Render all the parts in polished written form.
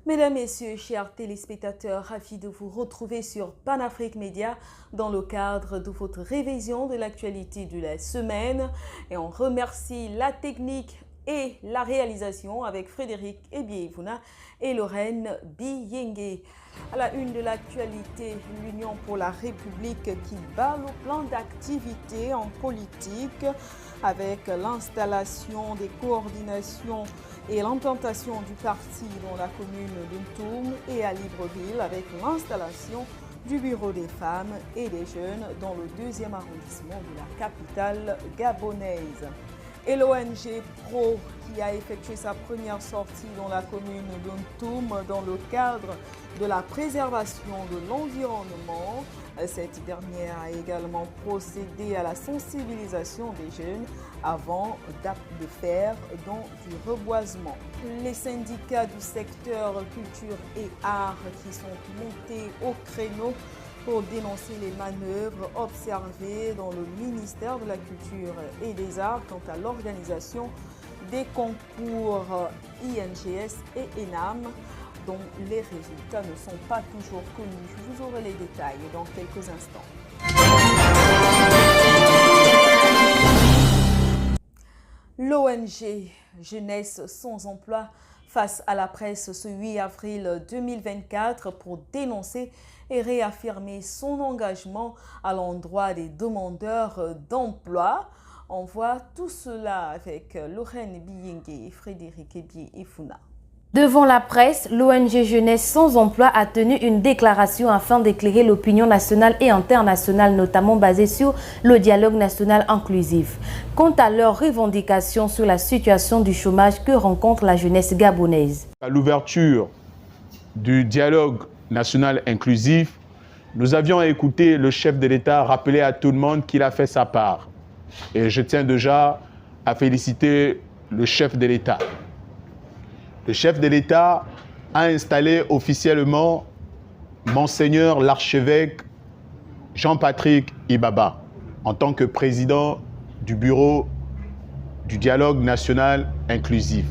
Mesdames, Messieurs, chers téléspectateurs, ravis de vous retrouver sur Panafrique Média dans le cadre de votre révision de l'actualité de la semaine. Et on remercie la technique et la réalisation avec Frédéric Ebievuna et Lorraine Biyengue. À la une de l'actualité, l'Union pour la République qui bat le plan d'activité en politique avec l'installation des coordinations et l'implantation du parti dans la commune d'Untoum et à Libreville avec l'installation du bureau des femmes et des jeunes dans le 2e arrondissement de la capitale gabonaise. Et l'ONG Pro qui a effectué sa première sortie dans la commune d'Untoum dans le cadre de la préservation de l'environnement. Cette dernière a également procédé à la sensibilisation des jeunes avant de faire dans du reboisement. Les syndicats du secteur culture et art qui sont montés au créneau pour dénoncer les manœuvres observées dans le ministère de la Culture et des Arts quant à l'organisation des concours INGS et ENAM dont les résultats ne sont pas toujours connus. Vous aurez les détails dans quelques instants. L'ONG Jeunesse sans emploi face à la presse ce 8 avril 2024 pour dénoncer et réaffirmer son engagement à l'endroit des demandeurs d'emploi. On voit tout cela avec Lorraine Biyengue et Frédéric Ebievuna. Devant la presse, l'ONG Jeunesse sans emploi a tenu une déclaration afin d'éclairer l'opinion nationale et internationale, notamment basée sur le dialogue national inclusif. Quant à leurs revendications sur la situation du chômage que rencontre la jeunesse gabonaise. À l'ouverture du dialogue national inclusif, nous avions écouté le chef de l'État rappeler à tout le monde qu'il a fait sa part. Et je tiens déjà à féliciter le chef de l'État. Le chef de l'État a installé officiellement Monseigneur l'archevêque Jean-Patrick Ibaba en tant que président du bureau du dialogue national inclusif.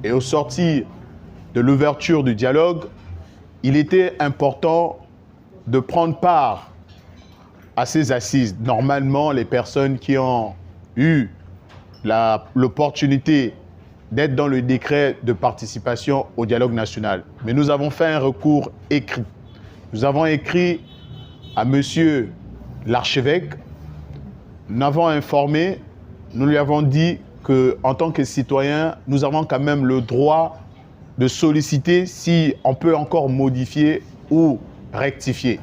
Et au sortir de l'ouverture du dialogue, il était important de prendre part à ces assises. Normalement, les personnes qui ont eu l'opportunité d'être dans le décret de participation au dialogue national. Mais nous avons fait un recours écrit. Nous avons écrit à monsieur l'archevêque, nous avons informé, nous lui avons dit qu'en tant que citoyens, nous avons quand même le droit de solliciter si on peut encore modifier ou rectifier.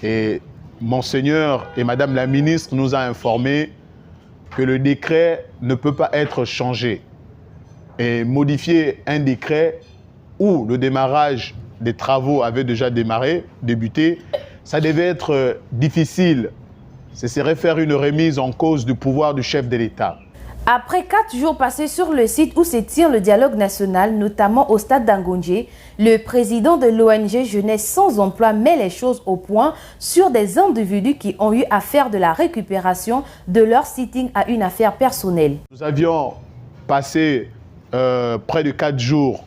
Et Monseigneur et Madame la ministre nous a informé que le décret ne peut pas être changé. Et modifier un décret où le démarrage des travaux avait déjà débuté, ça devait être difficile. Ce serait faire une remise en cause du pouvoir du chef de l'État. Après 4 jours passés sur le site où se tient le dialogue national, notamment au stade d'Angonje, le président de l'ONG Jeunesse sans emploi met les choses au point sur des individus qui ont eu à faire de la récupération de leur sitting à une affaire personnelle. Nous avions passé près de 4 jours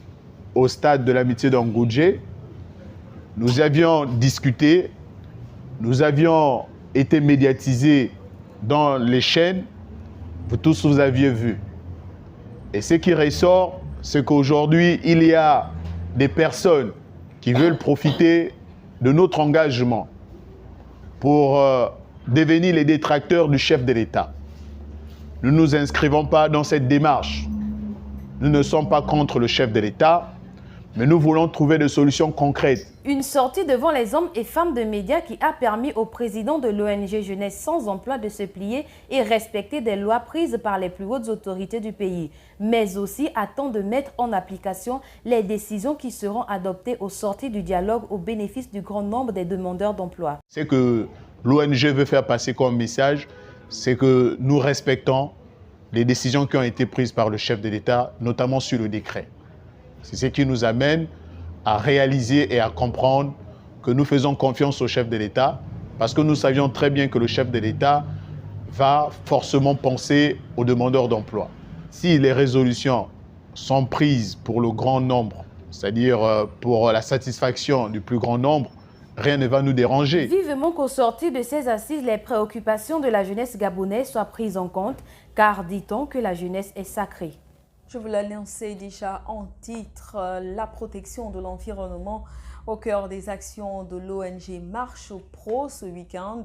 au stade de l'amitié d'Angonje. Nous avions discuté, nous avions été médiatisés dans les chaînes. Vous tous, vous aviez vu. Et ce qui ressort, c'est qu'aujourd'hui, il y a des personnes qui veulent profiter de notre engagement pour devenir les détracteurs du chef de l'État. Nous ne nous inscrivons pas dans cette démarche. Nous ne sommes pas contre le chef de l'État, mais nous voulons trouver des solutions concrètes. Une sortie devant les hommes et femmes de médias qui a permis au président de l'ONG Jeunesse sans emploi de se plier et respecter des lois prises par les plus hautes autorités du pays, mais aussi attend de mettre en application les décisions qui seront adoptées au sortir du dialogue au bénéfice du grand nombre des demandeurs d'emploi. Ce que l'ONG veut faire passer comme message, c'est que nous respectons les décisions qui ont été prises par le chef de l'État, notamment sur le décret. C'est ce qui nous amène à réaliser et à comprendre que nous faisons confiance au chef de l'État parce que nous savions très bien que le chef de l'État va forcément penser aux demandeurs d'emploi. Si les résolutions sont prises pour le grand nombre, c'est-à-dire pour la satisfaction du plus grand nombre, rien ne va nous déranger. Vivement qu'au sortir de ces assises, les préoccupations de la jeunesse gabonaise soient prises en compte, car dit-on que la jeunesse est sacrée. Je vous l'annonçais déjà en titre, la protection de l'environnement au cœur des actions de l'ONG Marche Pro ce week-end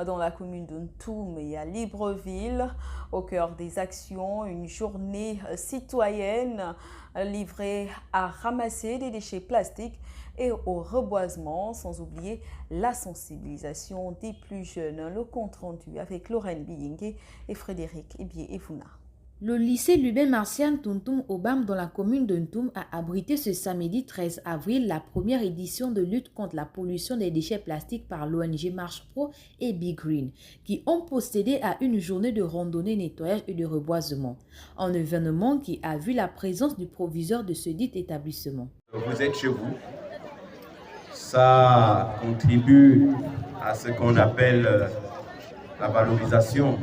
dans la commune de Ntoum et à Libreville. Au cœur des actions, une journée citoyenne livrée à ramasser des déchets plastiques et au reboisement, sans oublier la sensibilisation des plus jeunes. Le compte rendu avec Lorraine Biyingue et Frédéric Ebié-Efouna. Le lycée Lubin Martian Tuntum Obam dans la commune de Ntoum a abrité ce samedi 13 avril la première édition de lutte contre la pollution des déchets plastiques par l'ONG Marche Pro et Big Green, qui ont procédé à une journée de randonnée, nettoyage et de reboisement. Un événement qui a vu la présence du proviseur de ce dit établissement. Vous êtes chez vous, ça contribue à ce qu'on appelle la valorisation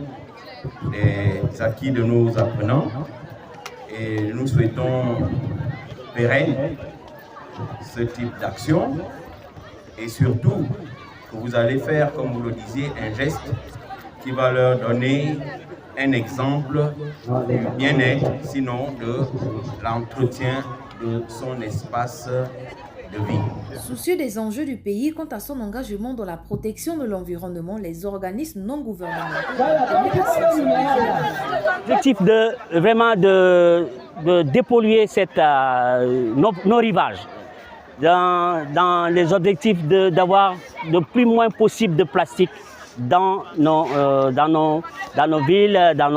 des acquis de nos apprenants et nous souhaitons pérenne ce type d'action et surtout que vous allez faire, comme vous le disiez, un geste qui va leur donner un exemple du bien-être, sinon de l'entretien de son espace de vie. Soucieux des enjeux du pays quant à son engagement dans la protection de l'environnement, les organismes non gouvernementaux l'objectif de dépolluer nos rivages, dans les objectifs d'avoir le plus moins possible de plastique dans nos villes, dans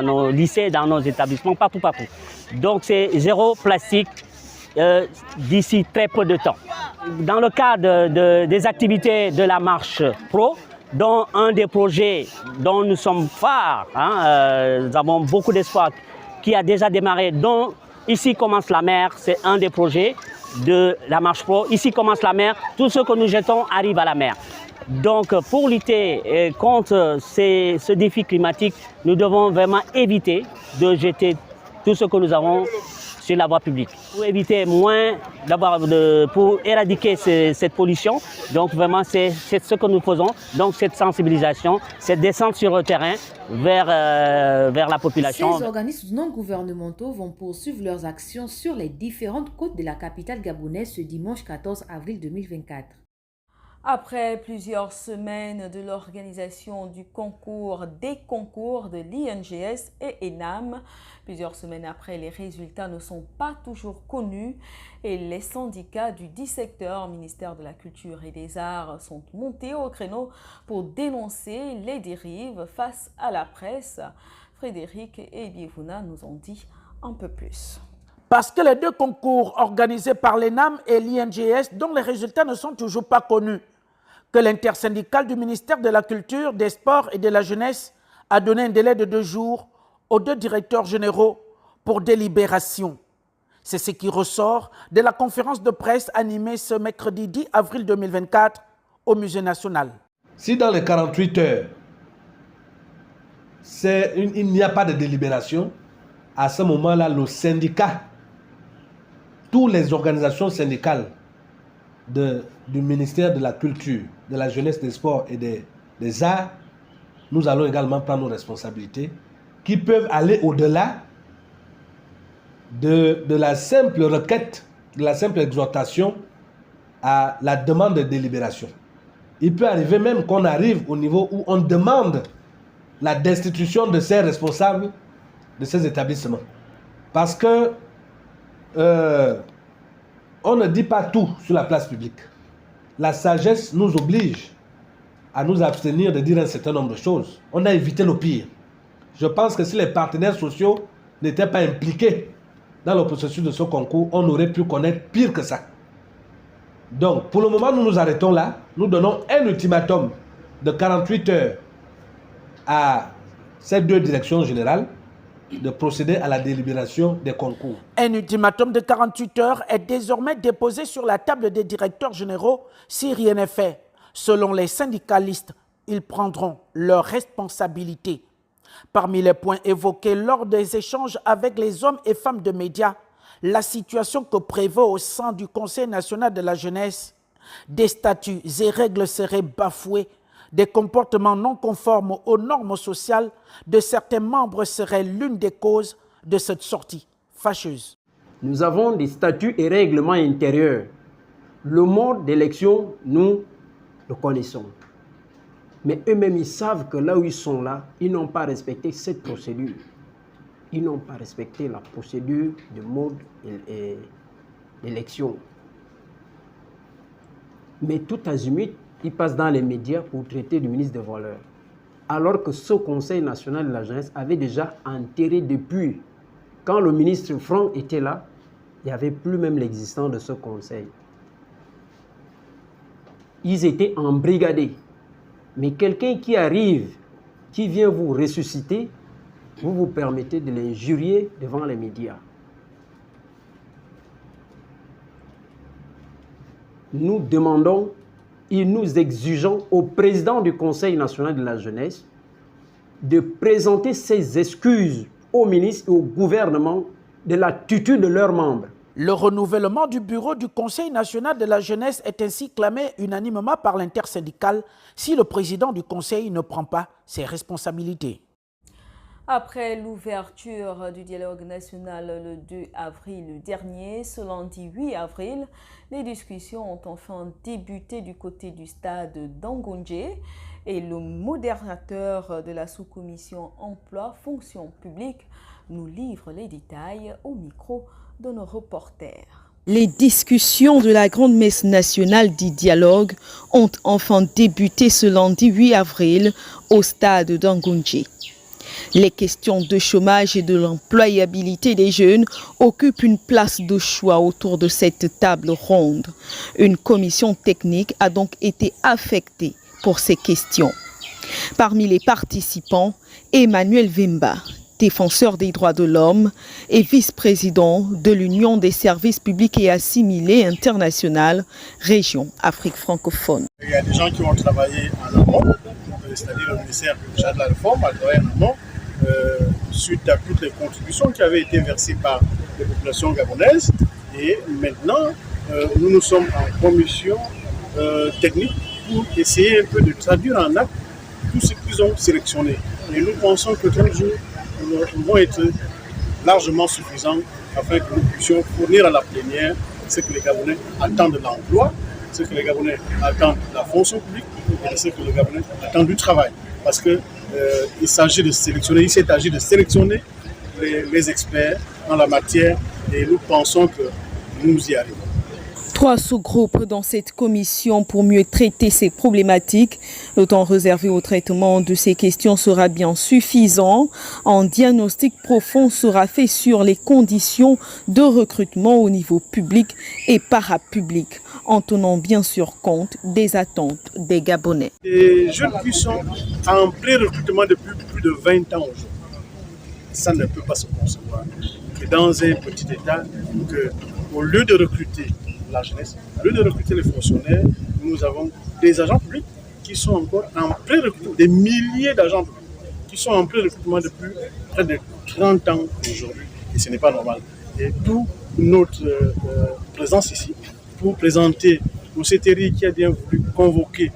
nos lycées, dans nos établissements, partout. Donc c'est zéro plastique d'ici très peu de temps. Dans le cadre des activités de la Marche Pro, dont un des projets dont nous sommes phares, nous avons beaucoup d'espoir, qui a déjà démarré, dont Ici commence la mer, c'est un des projets de la Marche Pro. Ici commence la mer, tout ce que nous jetons arrive à la mer. Donc pour lutter contre ce défi climatique, nous devons vraiment éviter de jeter tout ce que nous avons sur la voie publique. Pour éviter pour éradiquer cette pollution, donc vraiment c'est ce que nous faisons, donc cette sensibilisation, cette descente sur le terrain vers la population. Ces organismes non gouvernementaux vont poursuivre leurs actions sur les différentes côtes de la capitale gabonaise ce dimanche 14 avril 2024. Après plusieurs semaines de l'organisation des concours de l'INGS et ENAM, plusieurs semaines après, les résultats ne sont pas toujours connus et les syndicats du 10 secteur, ministère de la Culture et des Arts, sont montés au créneau pour dénoncer les dérives face à la presse. Frédéric et Bivouna nous ont dit un peu plus. Parce que les deux concours organisés par l'ENAM et l'INGS, dont les résultats ne sont toujours pas connus, que l'intersyndicale du ministère de la Culture, des Sports et de la Jeunesse a donné un délai de 2 jours aux 2 directeurs généraux pour délibération. C'est ce qui ressort de la conférence de presse animée ce mercredi 10 avril 2024 au Musée national. Si dans les 48 heures, il n'y a pas de délibération, à ce moment-là, le syndicat, toutes les organisations syndicales du ministère de la Culture, de la Jeunesse, des Sports et des Arts, nous allons également prendre nos responsabilités qui peuvent aller au-delà de la simple requête, de la simple exhortation à la demande de délibération. Il peut arriver même qu'on arrive au niveau où on demande la destitution de ces responsables de ces établissements. Parce que on ne dit pas tout sur la place publique. La sagesse nous oblige à nous abstenir de dire un certain nombre de choses. On a évité le pire. Je pense que si les partenaires sociaux n'étaient pas impliqués dans le processus de ce concours, on aurait pu connaître pire que ça. Donc, pour le moment, nous nous arrêtons là. Nous donnons un ultimatum de 48 heures à ces 2 directions générales de procéder à la délibération des concours. Un ultimatum de 48 heures est désormais déposé sur la table des directeurs généraux si rien n'est fait. Selon les syndicalistes, ils prendront leurs responsabilités. Parmi les points évoqués lors des échanges avec les hommes et femmes de médias, la situation que prévaut au sein du Conseil national de la jeunesse, des statuts et règles seraient bafoués, des comportements non conformes aux normes sociales de certains membres seraient l'une des causes de cette sortie fâcheuse. Nous avons des statuts et règlements intérieurs. Le mode d'élection, nous le connaissons. Mais eux-mêmes, ils savent que là où ils sont là, ils n'ont pas respecté cette procédure. Ils n'ont pas respecté la procédure de mode d'élection. Mais tout azimut, ils passent dans les médias pour traiter du ministre des Valeurs. Alors que ce Conseil national de la jeunesse avait déjà enterré depuis. Quand le ministre Franck était là, il n'y avait plus même l'existence de ce conseil. Ils étaient embrigadés. Mais quelqu'un qui arrive, qui vient vous ressusciter, vous vous permettez de l'injurier devant les médias. Nous demandons et nous exigeons au président du Conseil national de la jeunesse de présenter ses excuses aux ministres et au gouvernement de l'attitude de leurs membres. Le renouvellement du bureau du Conseil national de la jeunesse est ainsi clamé unanimement par l'intersyndicale si le président du Conseil ne prend pas ses responsabilités. Après l'ouverture du dialogue national le 2 avril dernier, ce lundi 8 avril, les discussions ont enfin débuté du côté du stade d'Angoundjé et le modérateur de la sous-commission emploi-fonction publique nous livre les détails au micro de nos reporters. Les discussions de la grande messe nationale du dialogue ont enfin débuté ce lundi 8 avril au stade d'Angoundjé. Les questions de chômage et de l'employabilité des jeunes occupent une place de choix autour de cette table ronde. Une commission technique a donc été affectée pour ces questions. Parmi les participants, Emmanuel Vimba, défenseur des droits de l'homme et vice-président de l'Union des services publics et assimilés internationale, région Afrique francophone. Il y a des gens qui ont travaillé en amont, c'est-à-dire le ministère de la Réforme a travaillé en amont, suite à toutes les contributions qui avaient été versées par les populations gabonaises. Et maintenant, nous sommes en commission technique pour essayer un peu de traduire en acte tout ce qu'ils ont sélectionné. Et nous pensons que 30 jours vont être largement suffisants afin que nous puissions fournir à la plénière ce que les Gabonais attendent de l'emploi, ce que les Gabonais attendent de la fonction publique et ce que les Gabonais attendent du travail. Parce qu'il s'agit de sélectionner, il s'est agi de sélectionner les experts en la matière et nous pensons que nous y arrivons. 3 sous-groupes dans cette commission pour mieux traiter ces problématiques. Le temps réservé au traitement de ces questions sera bien suffisant. Un diagnostic profond sera fait sur les conditions de recrutement au niveau public et parapublic, en tenant bien sûr compte des attentes des Gabonais. Les jeunes qui sont en pré-recrutement depuis plus de 20 ans aujourd'hui, ça ne peut pas se concevoir que dans un petit État, qu'au lieu de recruter la jeunesse, au lieu de recruter les fonctionnaires, nous avons des agents publics qui sont encore en pré-recrutement, des milliers d'agents publics qui sont en pré-recrutement depuis près de 30 ans aujourd'hui. Et ce n'est pas normal. Et d'où notre présence ici pour présenter au CTRI qui a bien voulu convoquer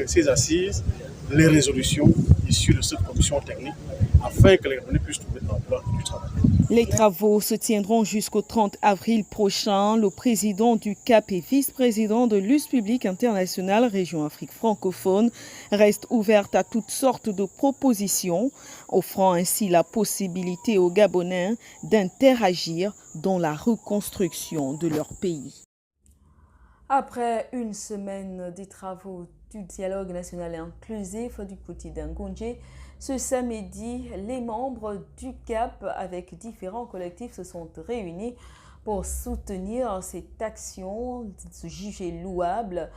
ces assises, les résolutions issues de cette commission technique afin que les Gabonais puissent trouver de l'emploi et du travail. Les travaux se tiendront jusqu'au 30 avril prochain. Le président du CAP et vice-président de l'US Public International, région Afrique francophone, reste ouverte à toutes sortes de propositions, offrant ainsi la possibilité aux Gabonais d'interagir dans la reconstruction de leur pays. Après une semaine des travaux du dialogue national inclusif du côté d'Angoundjé, ce samedi, les membres du CAP avec différents collectifs se sont réunis pour soutenir cette action jugée louable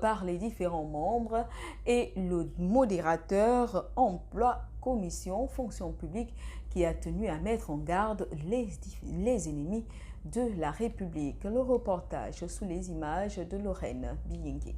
par les différents membres et le modérateur emploi commission fonction publique qui a tenu à mettre en garde les ennemis de la République. Le reportage sous les images de Lorraine Biyengue.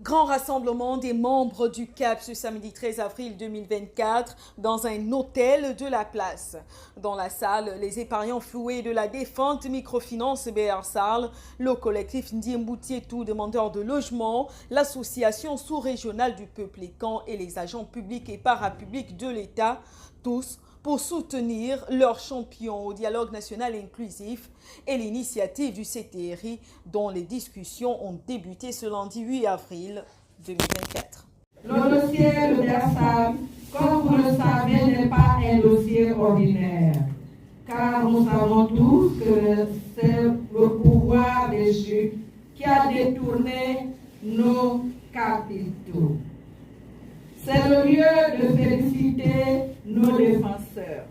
Grand rassemblement des membres du CAP ce samedi 13 avril 2024 dans un hôtel de la place. Dans la salle, les épargnants floués de la défunte microfinance BR Sarl, le collectif Ndiembouti-Tout, demandeurs de logement, l'association sous-régionale du peuple Camp et les agents publics et parapublics de l'État, tous pour soutenir leurs champions au dialogue national inclusif et l'initiative du CTRI dont les discussions ont débuté ce lundi 8 avril 2024. Le dossier de Bersam, comme vous le savez, n'est pas un dossier ordinaire, car nous savons tous que c'est le pouvoir déchu qui a détourné nos capitaux. C'est le lieu de féliciter nos défenseurs.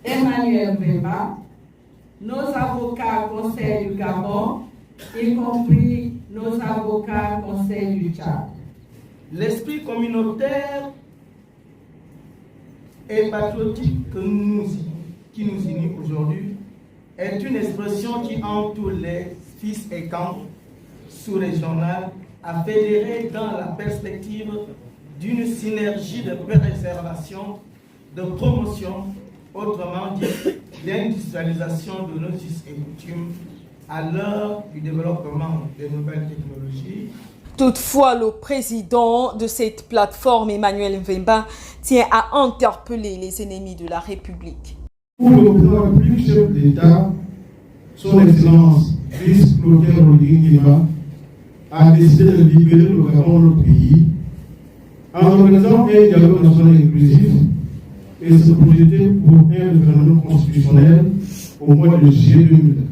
Emmanuel Vemba, nos avocats Conseil du Gabon, y compris nos avocats Conseil du Tchad. L'esprit communautaire et patriotique qui nous unit aujourd'hui est une expression qui entoure les fils et camps sous-régionales à fédérer dans la perspective d'une synergie de préservation, de promotion, autrement dit, l'industrialisation de nos us et coutumes à l'heure du développement des nouvelles technologies. Toutefois, le président de cette plateforme, Emmanuel Mvemba, tient à interpeller les ennemis de la République. Pour le président de la République, chef d'État, son Excellence Fils Clotaire Rodrigue a décidé de libérer le Gabon, notre pays, en organisant un dialogue national inclusif et se projeter pour un référendum constitutionnel au mois de juillet 2020.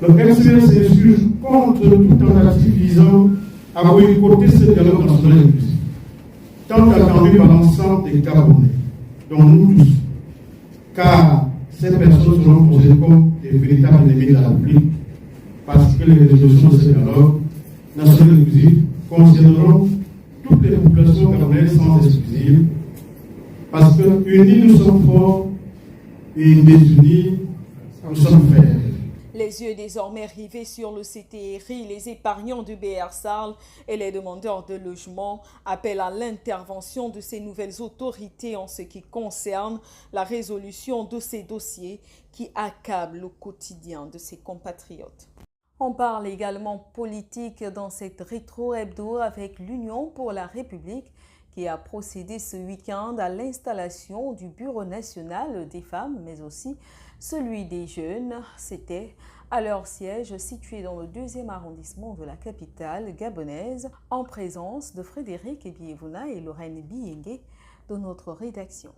Le MCR s'insurge contre toute tentative visant à boycotter ce dialogue national inclusif, tant attendu par l'ensemble des Gabonais, dont nous tous, car ces personnes seront posées comme des véritables ennemis de la République, parce que les résolutions de ce dialogue national inclusif concerneront toutes les populations gabonaises sans exclusive, parce que unis nous sommes forts et désunis nous sommes faibles. Les yeux désormais rivés sur le CTRI, les épargnants du BR Sarl et les demandeurs de logement appellent à l'intervention de ces nouvelles autorités en ce qui concerne la résolution de ces dossiers qui accablent le quotidien de ses compatriotes. On parle également politique dans cette rétro-hebdo avec l'Union pour la République qui a procédé ce week-end à l'installation du Bureau national des femmes, mais aussi celui des jeunes. C'était à leur siège situé dans le 2e arrondissement de la capitale gabonaise, en présence de Frédéric Biévouna et Lorraine Biengue de notre rédaction.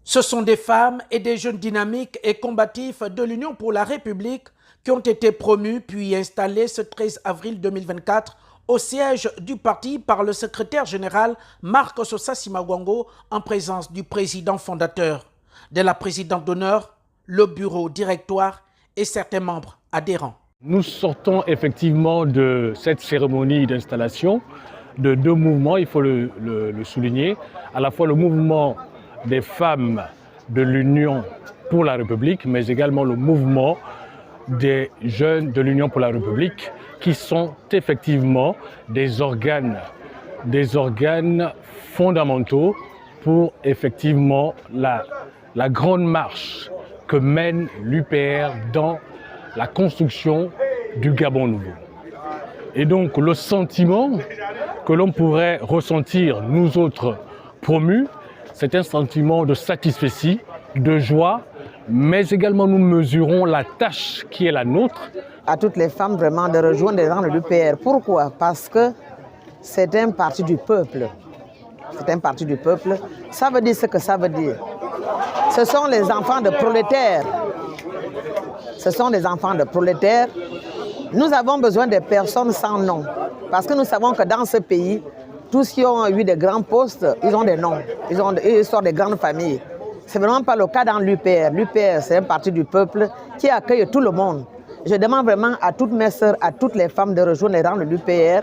Ce sont des femmes et des jeunes dynamiques et combatifs de l'Union pour la République qui ont été promus puis installés ce 13 avril 2024 au siège du parti par le secrétaire général Marc Sosa Simagwango en présence du président fondateur, de la présidente d'honneur, le bureau directoire et certains membres adhérents. Nous sortons effectivement de cette cérémonie d'installation de deux mouvements, il faut le souligner, à la fois le mouvement des femmes de l'Union pour la République, mais également le mouvement des jeunes de l'Union pour la République, qui sont effectivement des organes fondamentaux pour effectivement la grande marche que mène l'UPR dans la construction du Gabon nouveau. Et donc le sentiment que l'on pourrait ressentir, nous autres promus, c'est un sentiment de satisfaction, de joie, mais également nous mesurons la tâche qui est la nôtre. À toutes les femmes vraiment de rejoindre les rangs de l'UPR. Pourquoi? Parce que c'est un parti du peuple. C'est un parti du peuple. Ça veut dire ce que ça veut dire. Ce sont les enfants de prolétaires. Ce sont des enfants de prolétaires. Nous avons besoin de personnes sans nom. Parce que nous savons que dans ce pays, tous ceux qui ont eu des grands postes, ils ont des noms. Ils sortent des grandes familles. Ce n'est vraiment pas le cas dans l'UPR. L'UPR, c'est un parti du peuple qui accueille tout le monde. Je demande vraiment à toutes mes sœurs, à toutes les femmes de rejoindre les rangs de l'UPR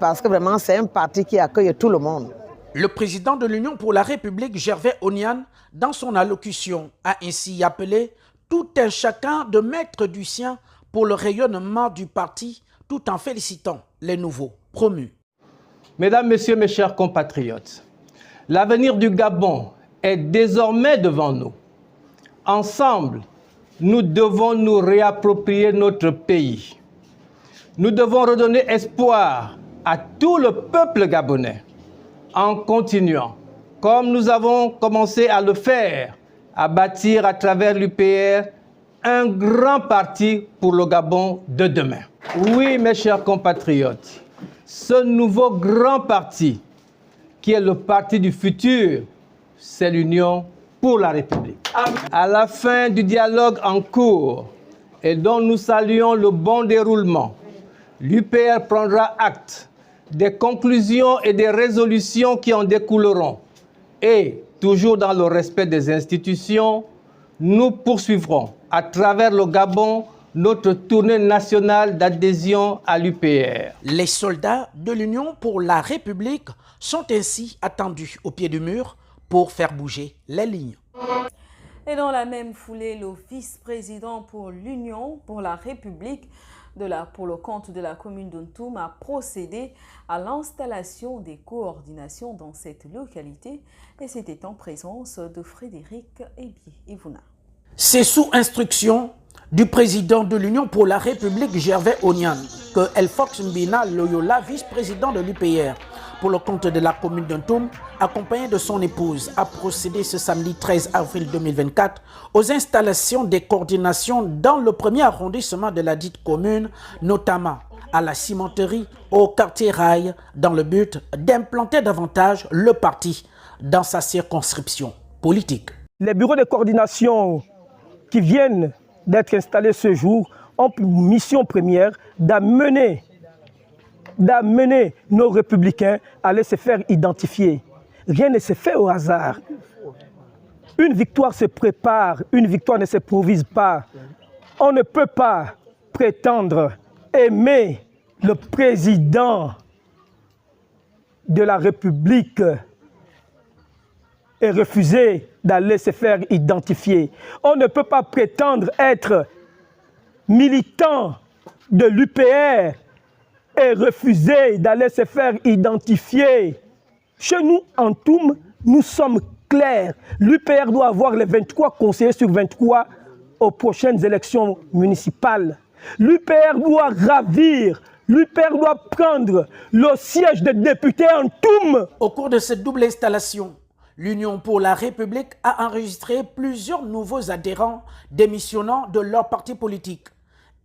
parce que vraiment, c'est un parti qui accueille tout le monde. Le président de l'Union pour la République, Gervais Onian, dans son allocution, a ainsi appelé tout un chacun de mettre du sien pour le rayonnement du parti, tout en félicitant les nouveaux promus. Mesdames, Messieurs, mes chers compatriotes, l'avenir du Gabon est désormais devant nous. Ensemble, nous devons nous réapproprier notre pays. Nous devons redonner espoir à tout le peuple gabonais en continuant, comme nous avons commencé à le faire, à bâtir à travers l'UPR un grand parti pour le Gabon de demain. Oui, mes chers compatriotes, ce nouveau grand parti, qui est le parti du futur, c'est l'Union pour la République. À la fin du dialogue en cours et dont nous saluons le bon déroulement, l'UPR prendra acte des conclusions et des résolutions qui en découleront. Et, toujours dans le respect des institutions, nous poursuivrons à travers le Gabon notre tournée nationale d'adhésion à l'UPR. Les soldats de l'Union pour la République sont ainsi attendus au pied du mur pour faire bouger les lignes. Et dans la même foulée, le vice-président pour l'Union pour la République pour le compte de la commune d'Ontoum a procédé à l'installation des coordinations dans cette localité et c'était en présence de Frédéric Ivuna. C'est sous instruction du président de l'Union pour la République, Gervais Onyan, que Elfox Mbina Loyola, vice-président de l'UPR, pour le compte de la commune d'Ontoum, accompagné de son épouse, a procédé ce samedi 13 avril 2024 aux installations des coordinations dans le premier arrondissement de la dite commune, notamment à la cimenterie, au quartier Rail, dans le but d'implanter davantage le parti dans sa circonscription politique. Les bureaux de coordination qui viennent d'être installés ce jour ont pour mission première d'amener nos républicains à aller se faire identifier. Rien ne se fait au hasard. Une victoire se prépare, une victoire ne s'improvise pas. On ne peut pas prétendre aimer le président de la République et refuser d'aller se faire identifier. On ne peut pas prétendre être militant de l'UPR et refuser d'aller se faire identifier. Chez nous, en Toum, nous sommes clairs. L'UPR doit avoir les 23 conseillers sur 23 aux prochaines élections municipales. L'UPR doit ravir. L'UPR doit prendre le siège de député en Toum. Au cours de cette double installation, l'Union pour la République a enregistré plusieurs nouveaux adhérents démissionnant de leur parti politique.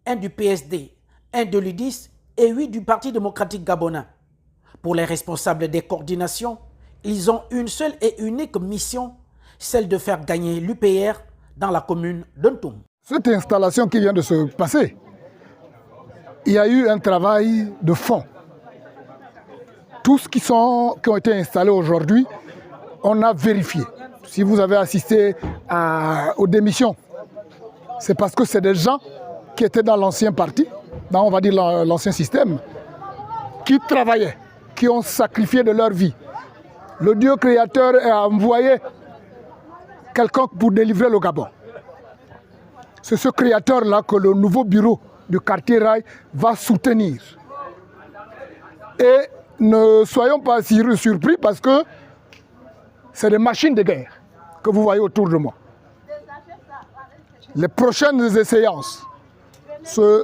Un du PSD, un de l'UDIS et 8 du Parti démocratique gabonais. Pour les responsables des coordinations, ils ont une seule et unique mission, celle de faire gagner l'UPR dans la commune d'Ontoum. Cette installation qui vient de se passer, il y a eu un travail de fond. Tous qui ont été installés aujourd'hui, on a vérifié. Si vous avez assisté aux démissions, c'est parce que c'est des gens qui étaient dans l'ancien parti, dans, on va dire, l'ancien système, qui travaillaient, qui ont sacrifié de leur vie. Le Dieu créateur a envoyé quelqu'un pour délivrer le Gabon. C'est ce créateur-là que le nouveau bureau du quartier Rail va soutenir. Et ne soyons pas surpris parce que c'est des machines de guerre que vous voyez autour de moi. Les prochaines séances,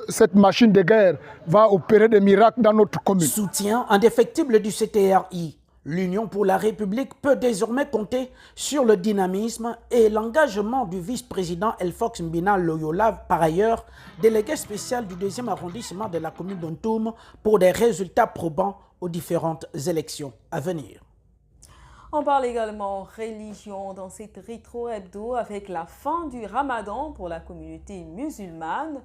cette machine de guerre va opérer des miracles dans notre commune. Soutien indéfectible du CTRI. L'Union pour la République peut désormais compter sur le dynamisme et l'engagement du vice-président Elfox Mbina Loyola, par ailleurs délégué spécial du 2e arrondissement de la commune d'Ontoum, pour des résultats probants aux différentes élections à venir. On parle également religion dans cette rétro hebdo avec la fin du Ramadan pour la communauté musulmane.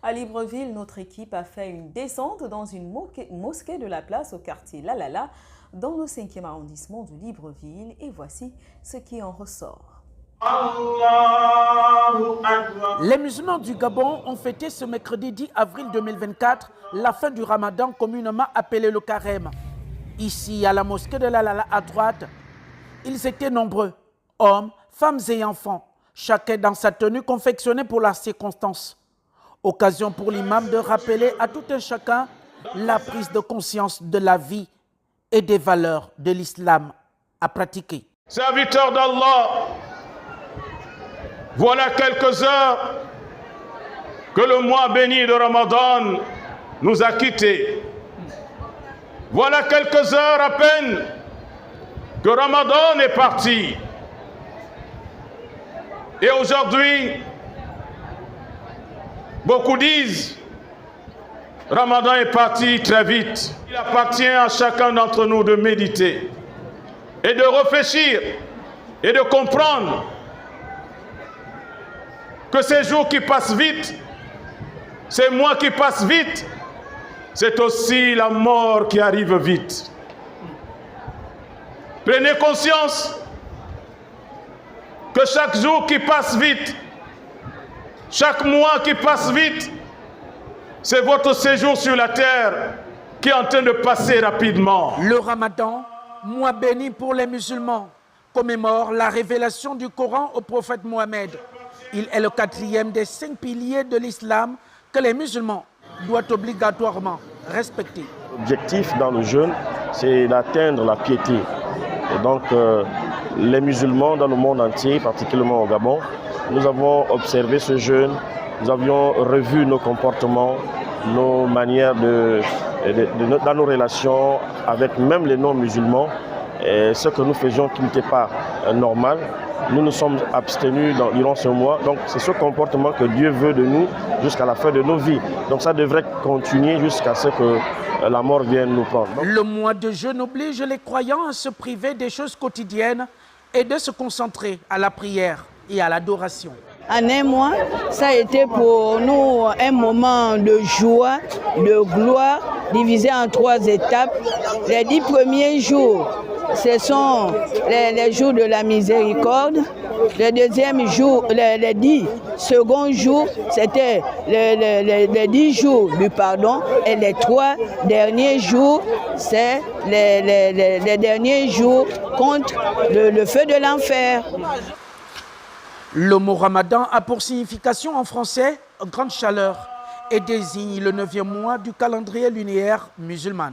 À Libreville, notre équipe a fait une descente dans une mosquée de la place au quartier Lalala dans le 5e arrondissement de Libreville et voici ce qui en ressort. Les musulmans du Gabon ont fêté ce mercredi 10 avril 2024 la fin du Ramadan communément appelé le carême. Ici, à la mosquée de Lalala à droite, ils étaient nombreux, hommes, femmes et enfants, chacun dans sa tenue confectionnée pour la circonstance. Occasion pour l'imam de rappeler à tout un chacun la prise de conscience de la vie et des valeurs de l'islam à pratiquer. Serviteurs d'Allah, voilà quelques heures que le mois béni de Ramadan nous a quittés. Voilà quelques heures à peine que Ramadan est parti. Et aujourd'hui, beaucoup disent, Ramadan est parti très vite. Il appartient à chacun d'entre nous de méditer et de réfléchir et de comprendre que ces jours qui passent vite, ces mois qui passent vite, c'est aussi la mort qui arrive vite. Prenez conscience que chaque jour qui passe vite, chaque mois qui passe vite, c'est votre séjour sur la terre qui est en train de passer rapidement. Le Ramadan, mois béni pour les musulmans, commémore la révélation du Coran au prophète Mohammed. Il est le 4e des 5 piliers de l'islam que les musulmans doivent obligatoirement respecter. L'objectif dans le jeûne, c'est d'atteindre la piété. Et donc, les musulmans dans le monde entier, particulièrement au Gabon, nous avons observé ce jeûne, nous avions revu nos comportements, nos manières dans nos relations avec même les non-musulmans, et ce que nous faisions qui n'était pas normal. Nous nous sommes abstenus durant ce mois. Donc c'est ce comportement que Dieu veut de nous jusqu'à la fin de nos vies. Donc ça devrait continuer jusqu'à ce que la mort vienne nous prendre. Le mois de jeûne oblige les croyants à se priver des choses quotidiennes et de se concentrer à la prière et à l'adoration. En un mois, ça a été pour nous un moment de joie, de gloire, divisé en 3 étapes. Les 10 premiers jours, ce sont les jours de la miséricorde. Le deuxième jour, les 10 seconds jours, c'était les 10 jours du pardon. Et les 3 derniers jours, c'est les derniers jours contre le feu de l'enfer. Le mot Ramadan a pour signification en français « grande chaleur » et désigne le 9e mois du calendrier lunaire musulman.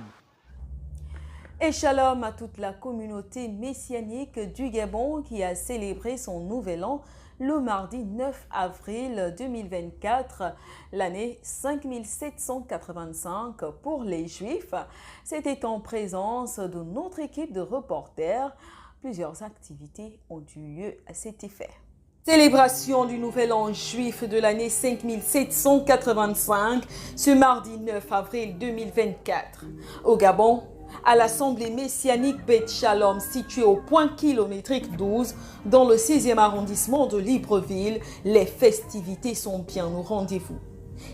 Et shalom à toute la communauté messianique du Gabon qui a célébré son nouvel an le mardi 9 avril 2024, l'année 5785 pour les Juifs. C'était en présence de notre équipe de reporters. Plusieurs activités ont eu lieu à cet effet. Célébration du Nouvel An juif de l'année 5785, ce mardi 9 avril 2024. Au Gabon, à l'Assemblée messianique Beth Shalom, située au point kilométrique 12, dans le 6e arrondissement de Libreville, les festivités sont bien au rendez-vous.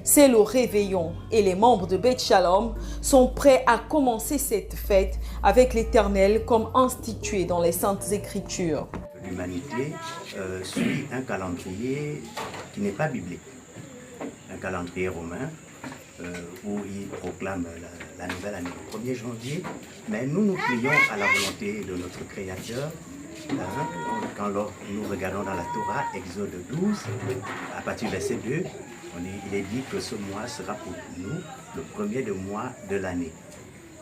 C'est le réveillon et les membres de Beth Shalom sont prêts à commencer cette fête avec l'Éternel comme institué dans les Saintes Écritures. L'humanité suit un calendrier qui n'est pas biblique, un calendrier romain où il proclame la nouvelle année au 1er janvier, mais nous prions à la volonté de notre Créateur. Quand nous regardons dans la Torah, Exode 12, à partir du verset 2, il est dit que ce mois sera pour nous le premier mois de l'année.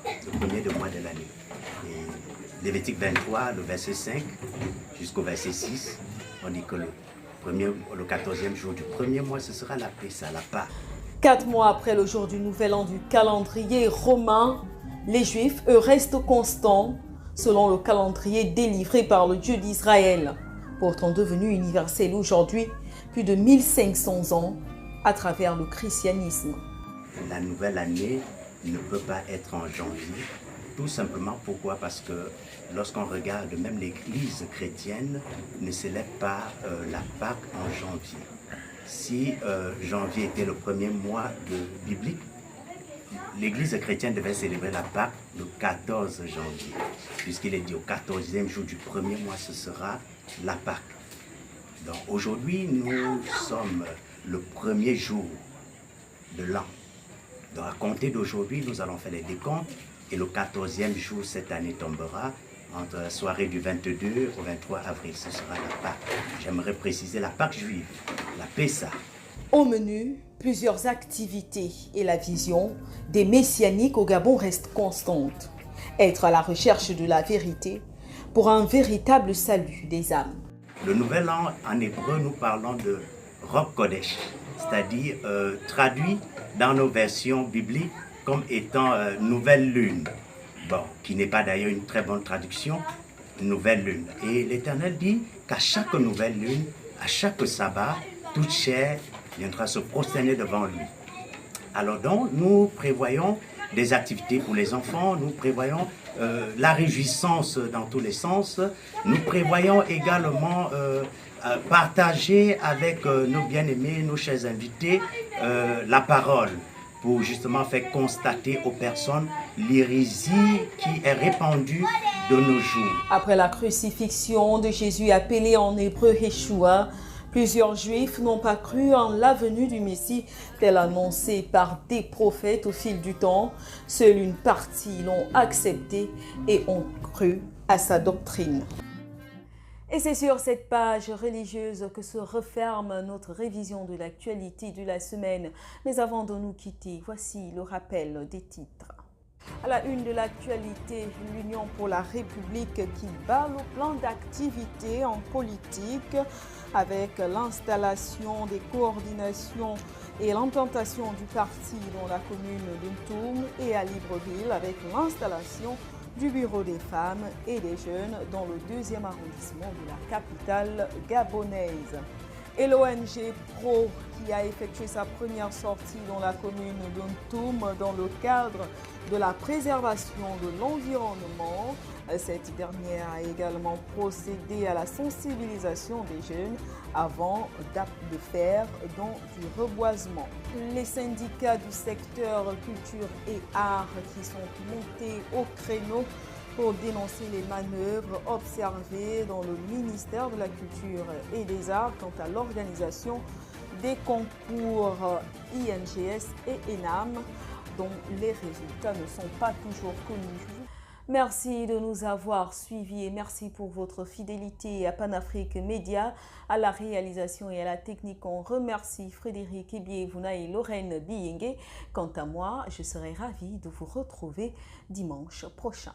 Le premier mois de l'année. Lévitique 23, le verset 5 jusqu'au verset 6, on dit que le 14e jour du premier mois, ce sera la Pessa, la Pâque. 4 mois après le jour du Nouvel An du calendrier romain, les Juifs, eux, restent constants selon le calendrier délivré par le Dieu d'Israël, pourtant devenu universel aujourd'hui, plus de 1500 ans à travers le christianisme. La nouvelle année ne peut pas être en janvier. Tout simplement pourquoi? Parce que lorsqu'on regarde, même l'Église chrétienne ne célèbre pas la Pâque en janvier. Si janvier était le premier mois biblique, l'Église chrétienne devait célébrer la Pâque le 14 janvier, puisqu'il est dit au 14e jour du premier mois, ce sera la Pâque. Donc aujourd'hui, nous sommes le premier jour de l'an. Donc à compter d'aujourd'hui, nous allons faire les décomptes. Et le 14e jour cette année tombera entre la soirée du 22 au 23 avril. Ce sera la Pâque. J'aimerais préciser la Pâque juive, la Pessa. Au menu, plusieurs activités et la vision des messianiques au Gabon reste constante. Être à la recherche de la vérité pour un véritable salut des âmes. Le nouvel an, en hébreu, nous parlons de Rosh Kodesh, c'est-à-dire traduit dans nos versions bibliques comme étant nouvelle lune. Bon, qui n'est pas d'ailleurs une très bonne traduction, nouvelle lune. Et l'Éternel dit qu'à chaque nouvelle lune, à chaque sabbat, toute chair viendra se prosterner devant lui. Alors donc, nous prévoyons des activités pour les enfants, nous prévoyons la réjouissance dans tous les sens, nous prévoyons également partager avec nos bien-aimés, nos chers invités, la parole, pour justement faire constater aux personnes l'hérésie qui est répandue de nos jours. Après la crucifixion de Jésus appelé en hébreu Yeshua, plusieurs Juifs n'ont pas cru en la venue du Messie tel annoncé par des prophètes au fil du temps. Seule une partie l'ont accepté et ont cru à sa doctrine. Et c'est sur cette page religieuse que se referme notre révision de l'actualité de la semaine. Mais avant de nous quitter, voici le rappel des titres. À la une de l'actualité, l'Union pour la République qui bat le plan d'activité en politique avec l'installation des coordinations et l'implantation du parti dans la commune d'Untoum et à Libreville avec l'installation du bureau des femmes et des jeunes dans le 2e arrondissement de la capitale gabonaise. Et l'ONG Pro qui a effectué sa première sortie dans la commune d'Untoum dans le cadre de la préservation de l'environnement. Cette dernière a également procédé à la sensibilisation des jeunes avant de faire dans du reboisement. Les syndicats du secteur culture et art qui sont montés au créneau pour dénoncer les manœuvres observées dans le ministère de la Culture et des Arts quant à l'organisation des concours INGS et ENAM dont les résultats ne sont pas toujours connus. Merci de nous avoir suivis et merci pour votre fidélité à Panafrique Média, à la réalisation et à la technique. On remercie Frédéric Ebievuna et Lorraine Biyengue. Quant à moi, je serai ravie de vous retrouver dimanche prochain.